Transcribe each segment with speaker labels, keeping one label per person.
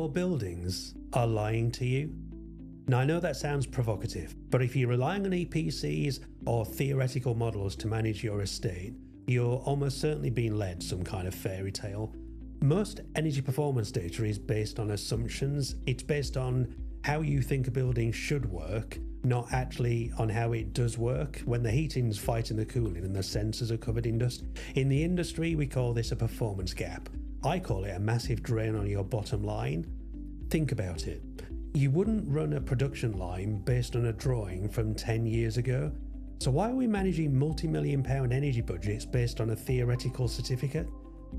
Speaker 1: your buildings are lying to you? Now, I know that sounds provocative, but if you're relying on EPCs or theoretical models to manage your estate, you're almost certainly being led some kind of fairy tale. Most energy performance data is based on assumptions. It's based on how you think a building should work, not actually on how it does work when the heating's fighting the cooling and the sensors are covered in dust. In the industry, we call this a performance gap. I call it a massive drain on your bottom line. Think about it. You wouldn't run a production line based on a drawing from 10 years ago. So why are we managing multi-million-pound energy budgets based on a theoretical certificate?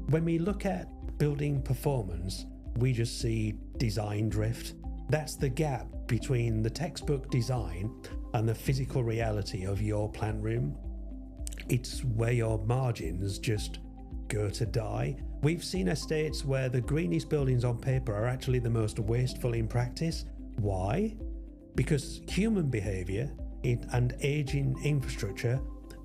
Speaker 1: When we look at building performance, we just see design drift. That's the gap between the textbook design and the physical reality of your plant room. It's where your margins just go to die. We've seen estates where the greenest buildings on paper are actually the most wasteful in practice. Why? Because human behaviour and aging infrastructure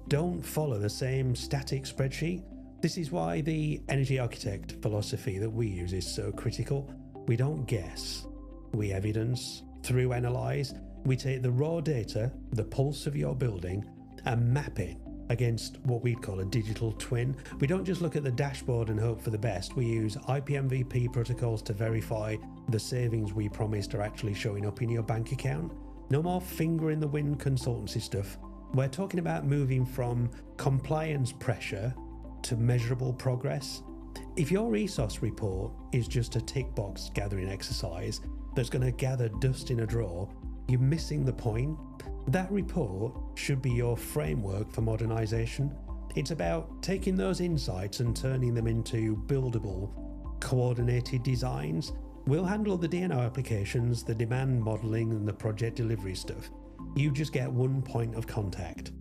Speaker 1: don't follow the same static spreadsheet. This is why the energy architect philosophy that we use is so critical. We don't guess, we evidence. Through analyse, we take the raw data, the pulse of your building, and map it against what we'd call a digital twin. We don't just look at the dashboard and hope for the best. We use IPMVP protocols to verify the savings we promised are actually showing up in your bank account. No more finger in the wind consultancy stuff. We're talking about moving from compliance pressure to measurable progress. If your ESOS report is just a tick box gathering exercise that's going to gather dust in a drawer, you're missing the point. That report should be your framework for modernisation. It's about taking those insights and turning them into buildable, coordinated designs. We'll handle the DNO applications, the demand modelling and the project delivery stuff. You just get one point of contact.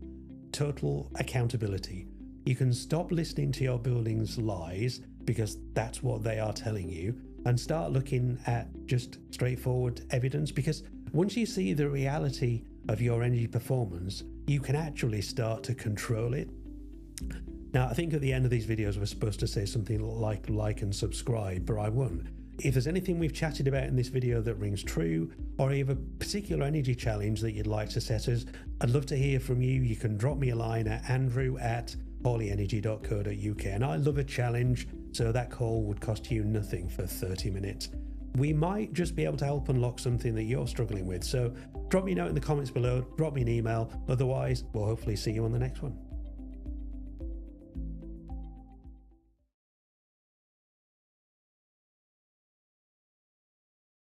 Speaker 1: Total accountability. You can stop listening to your building's lies because that's what they are telling you and start looking at just straightforward evidence, because once you see the reality of your energy performance, you can actually start to control it. Now, I think at the end of these videos, we're supposed to say something like and subscribe, but I won't. If there's anything we've chatted about in this video that rings true, or you have a particular energy challenge that you'd like to set us, I'd love to hear from you. You can drop me a line at andrew@hawleyenergy.co.uk, and I love a challenge, so that call would cost you nothing for 30 minutes. We might just be able to help unlock something that you're struggling with. So drop me a note in the comments below, drop me an email. Otherwise, we'll hopefully see you on the next one.